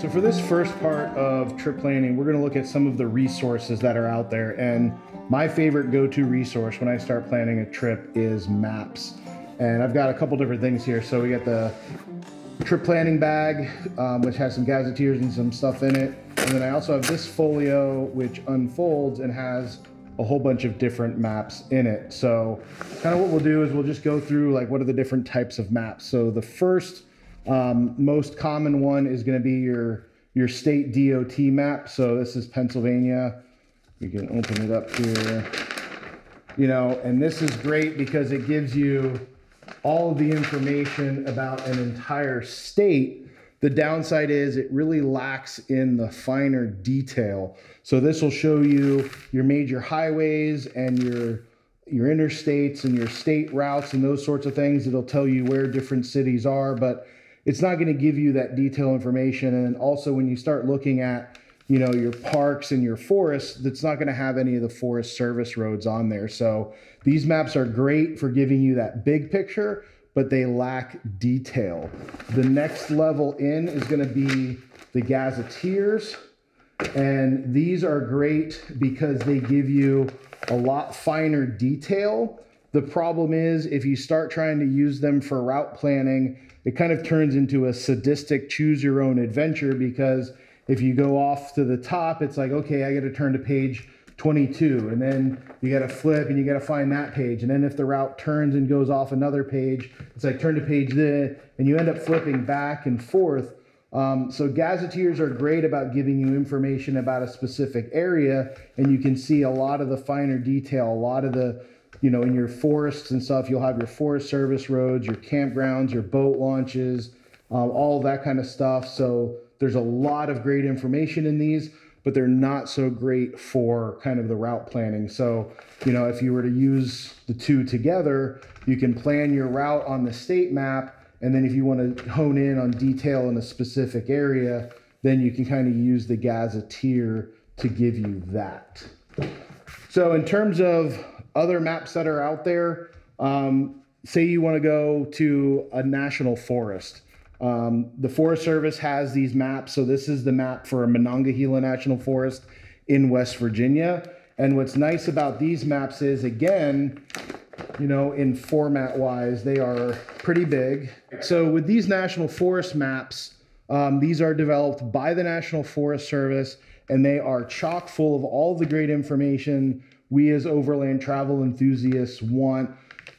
So for this first part of trip planning, we're going to look at some of the resources that are out there. And my favorite go-to resource when I start planning a trip is maps. And I've got a couple different things here. So we got the trip planning bag, which has some gazetteers and some stuff in it. And then I also have this folio, which unfolds and has a whole bunch of different maps in it. So kind of what we'll do is we'll just go through like what are the different types of maps. So the first most common one is going to be your state DOT map. So this is Pennsylvania. You can open it up here, you know, and this is great because it gives you all of the information about an entire state. The downside is it really lacks in the finer detail. So this will show you your major highways and your interstates and your state routes and those sorts of things. It'll tell you where different cities are, but it's not going to give you that detailed information. And also when you start looking at, you know, your parks and your forests, that's not going to have any of the Forest Service roads on there. So these maps are great for giving you that big picture, but they lack detail. The next level in is going to be the gazetteers. And these are great because they give you a lot finer detail. The problem is if you start trying to use them for route planning, it kind of turns into a sadistic choose your own adventure, because if you go off to the top, it's like, okay, I got to turn to page 22, and then you got to flip and you got to find that page. And then if the route turns and goes off another page, it's like turn to page this, and you end up flipping back and forth. So gazetteers are great about giving you information about a specific area, and you can see a lot of the finer detail, a lot of the, you know, in your forests and stuff, you'll have your Forest Service roads, your campgrounds, your boat launches, all of that kind of stuff. So there's a lot of great information in these, but they're not so great for kind of the route planning. So, you know, if you were to use the two together, you can plan your route on the state map. And then if you want to hone in on detail in a specific area, then you can kind of use the gazetteer to give you that. So in terms of other maps that are out there, say you want to go to a national forest. The Forest Service has these maps. So this is the map for Monongahela National Forest in West Virginia. And what's nice about these maps is, again, you know, in format wise, they are pretty big. So with these national forest maps, these are developed by the National Forest Service, and they are chock full of all the great information we as overland travel enthusiasts want.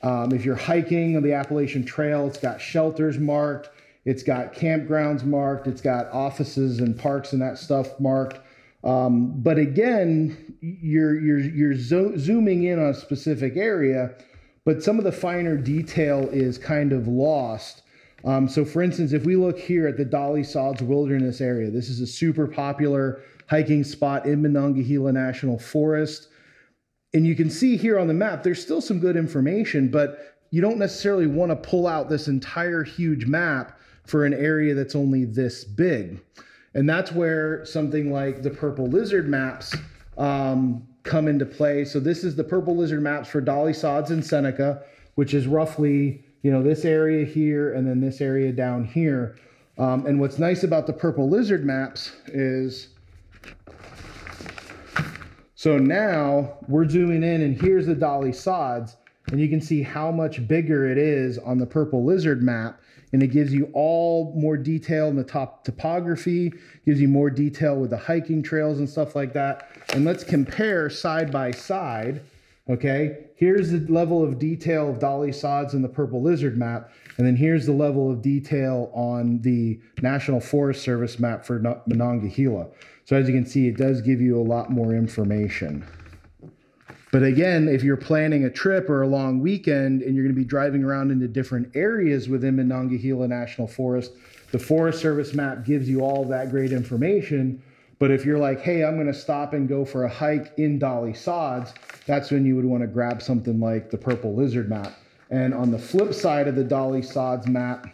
If you're hiking on the Appalachian Trail, it's got shelters marked, it's got campgrounds marked, it's got offices and parks and that stuff marked. But again, you're zooming in on a specific area, but some of the finer detail is kind of lost. So for instance, if we look here at the Dolly Sods Wilderness area, this is a super popular hiking spot in Monongahela National Forest. And you can see here on the map, there's still some good information, but you don't necessarily want to pull out this entire huge map for an area that's only this big. And that's where something like the Purple Lizard maps come into play. So this is the Purple Lizard maps for Dolly Sods and Seneca, which is roughly, you know, this area here and then this area down here. And what's nice about the Purple Lizard maps is, so now we're zooming in and here's the Dolly Sods, and you can see how much bigger it is on the Purple Lizard map. And it gives you all more detail in the top topography, gives you more detail with the hiking trails and stuff like that. And let's compare side by side, okay? Here's the level of detail of Dolly Sods in the Purple Lizard map, and then here's the level of detail on the National Forest Service map for Monongahela. So as you can see, it does give you a lot more information. But again, if you're planning a trip or a long weekend and you're going to be driving around into different areas within Monongahela National Forest, the Forest Service map gives you all that great information. But if you're like, hey, I'm going to stop and go for a hike in Dolly Sods, that's when you would want to grab something like the Purple Lizard map. And on the flip side of the Dolly Sods map,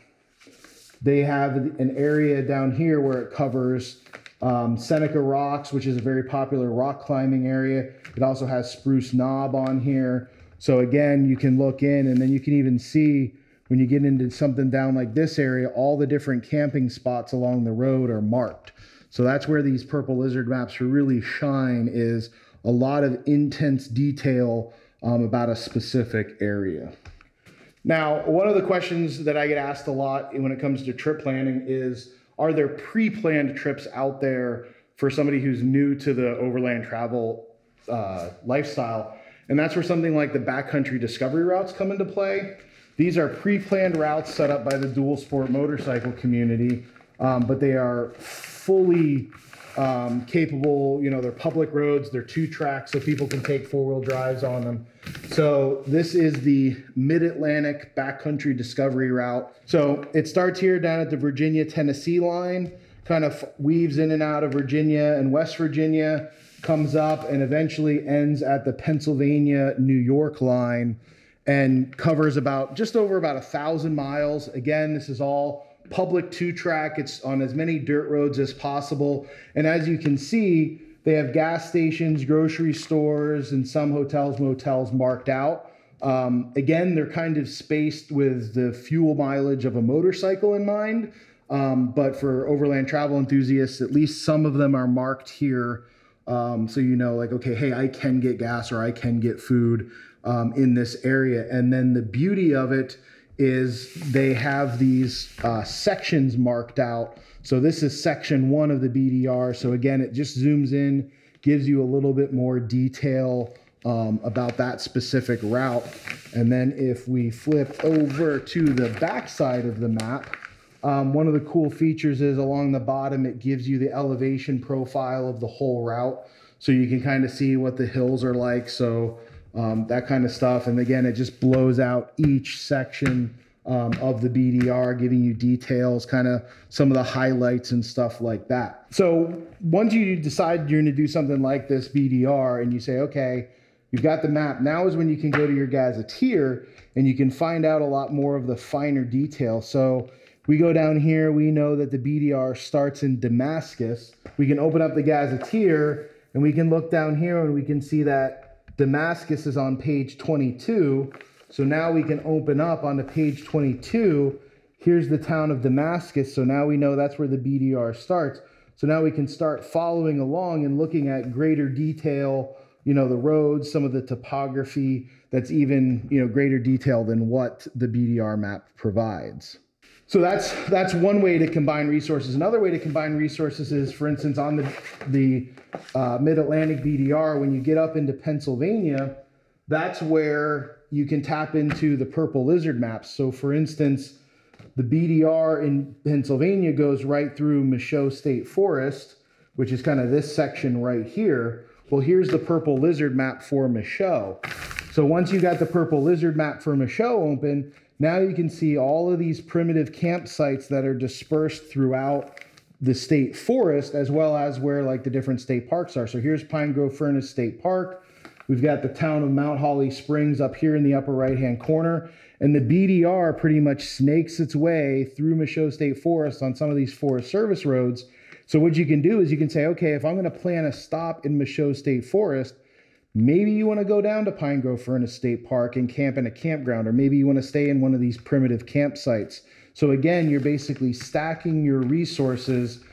they have an area down here where it covers Seneca Rocks, which is a very popular rock climbing area. It also has Spruce Knob on here. So again, you can look in and then you can even see when you get into something down like this area, all the different camping spots along the road are marked. So that's where these Purple Lizard maps really shine, is a lot of intense detail about a specific area. Now, one of the questions that I get asked a lot when it comes to trip planning is, are there pre-planned trips out there for somebody who's new to the overland travel lifestyle? And that's where something like the Backcountry Discovery Routes come into play. These are pre-planned routes set up by the dual sport motorcycle community, but they are fully capable. You know, they're public roads, they're 2-track, so people can take 4-wheel drives on them. So this is the Mid-Atlantic Backcountry Discovery Route. So it starts here down at the Virginia-Tennessee line, kind of weaves in and out of Virginia and West Virginia, comes up and eventually ends at the Pennsylvania-New York line and covers just over 1,000 miles. Again, this is all public 2-track. It's on as many dirt roads as possible. And as you can see, they have gas stations, grocery stores, and some hotels, motels marked out. Again, they're kind of spaced with the fuel mileage of a motorcycle in mind. But for overland travel enthusiasts, at least some of them are marked here. So you know, like, okay, hey, I can get gas or I can get food in this area. And then the beauty of it is they have these sections marked out. So this is section 1 of the BDR. So again, it just zooms in, gives you a little bit more detail about that specific route. And then if we flip over to the back side of the map, one of the cool features is along the bottom, it gives you the elevation profile of the whole route. So you can kind of see what the hills are like. So that kind of stuff. And again, it just blows out each section of the BDR, giving you details, kind of some of the highlights and stuff like that. So once you decide you're going to do something like this BDR and you say, okay, you've got the map, now is when you can go to your gazetteer and you can find out a lot more of the finer detail. So we go down here, we know that the BDR starts in Damascus. We can open up the gazetteer and we can look down here and we can see that Damascus is on page 22. So now we can open up onto page 22. Here's the town of Damascus. So now we know that's where the BDR starts. So now we can start following along and looking at greater detail, you know, the roads, some of the topography that's even, you know, greater detail than what the BDR map provides. So that's one way to combine resources. Another way to combine resources is, for instance, on the Mid-Atlantic BDR, when you get up into Pennsylvania, that's where you can tap into the Purple Lizard maps. So for instance, the BDR in Pennsylvania goes right through Michaud State Forest, which is kind of this section right here. Well, here's the Purple Lizard map for Michaud. So once you got the Purple Lizard map for Michaud open, now you can see all of these primitive campsites that are dispersed throughout the state forest, as well as where like the different state parks are. So here's Pine Grove Furnace State Park. We've got the town of Mount Holly Springs up here in the upper right-hand corner. And the BDR pretty much snakes its way through Michaud State Forest on some of these Forest Service roads. So what you can do is you can say, okay, if I'm going to plan a stop in Michaud State Forest, maybe you want to go down to Pine Grove Furnace State Park and camp in a campground, or maybe you want to stay in one of these primitive campsites. So again, you're basically stacking your resources,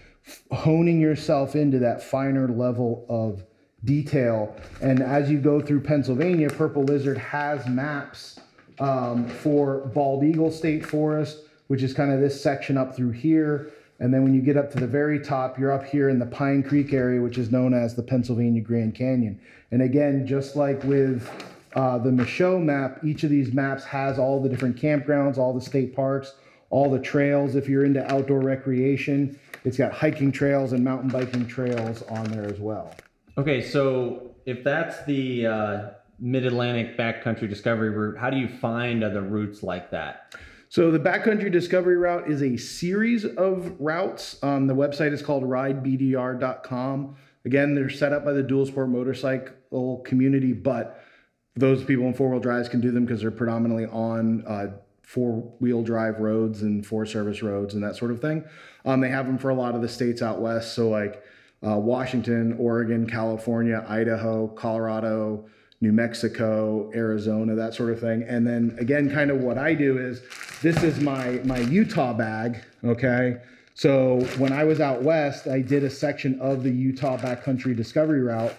honing yourself into that finer level of detail. And as you go through Pennsylvania, Purple Lizard has maps for Bald Eagle State Forest, which is kind of this section up through here. And then when you get up to the very top, you're up here in the Pine Creek area, which is known as the Pennsylvania Grand Canyon. And again, just like with the Michaud map, each of these maps has all the different campgrounds, all the state parks, all the trails. If you're into outdoor recreation, it's got hiking trails and mountain biking trails on there as well. Okay, so if that's the Mid-Atlantic Backcountry Discovery Route, how do you find other routes like that? So the Backcountry Discovery Route is a series of routes. The website is called RideBeDR.com. Again, they're set up by the dual sport motorcycle community, but those people in 4-wheel drives can do them because they're predominantly on 4-wheel drive roads and Forest Service roads and that sort of thing. They have them for a lot of the states out west. So like Washington, Oregon, California, Idaho, Colorado, New Mexico, Arizona, that sort of thing. And then again, kind of what I do is, this is my Utah bag, okay? So when I was out west, I did a section of the Utah Backcountry Discovery Route.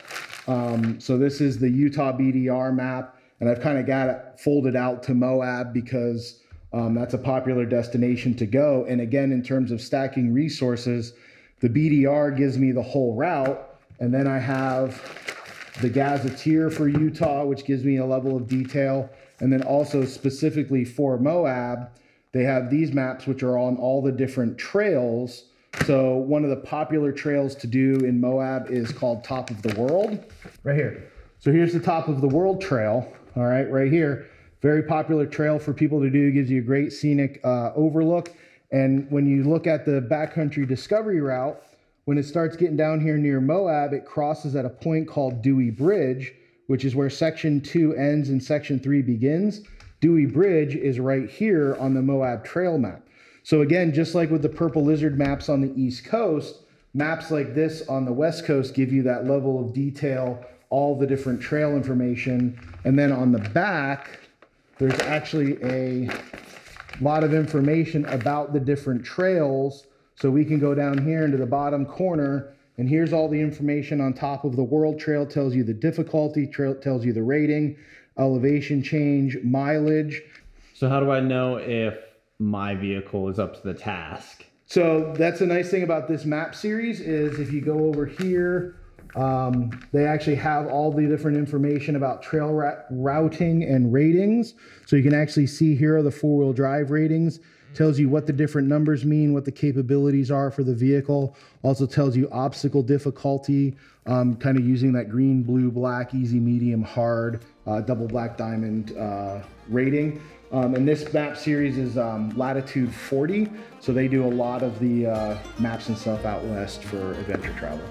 So this is the Utah BDR map, and I've kind of got it folded out to Moab because that's a popular destination to go. And again, in terms of stacking resources, the BDR gives me the whole route, and then I have the Gazetteer for Utah, which gives me a level of detail. And then also specifically for Moab, they have these maps which are on all the different trails. So one of the popular trails to do in Moab is called Top of the World, right here. So here's the Top of the World trail, all right here. Very popular trail for people to do, gives you a great scenic overlook. And when you look at the Backcountry Discovery Route, when it starts getting down here near Moab, it crosses at a point called Dewey Bridge, which is where section 2 ends and section 3 begins. Dewey Bridge is right here on the Moab trail map. So again, just like with the Purple Lizard maps on the East Coast, maps like this on the West Coast give you that level of detail, all the different trail information. And then on the back, there's actually a lot of information about the different trails. So we can go down here into the bottom corner, and here's all the information on Top of the World trail. Tells you the difficulty, tells you the rating, elevation change, mileage. So how do I know if my vehicle is up to the task? So that's the nice thing about this map series is if you go over here, they actually have all the different information about trail routing and ratings. So you can actually see here are the 4-wheel drive ratings. Tells you what the different numbers mean, what the capabilities are for the vehicle. Also tells you obstacle difficulty, kind of using that green, blue, black, easy, medium, hard, double black diamond rating. And this map series is latitude 40. So they do a lot of the maps and stuff out west for adventure travel.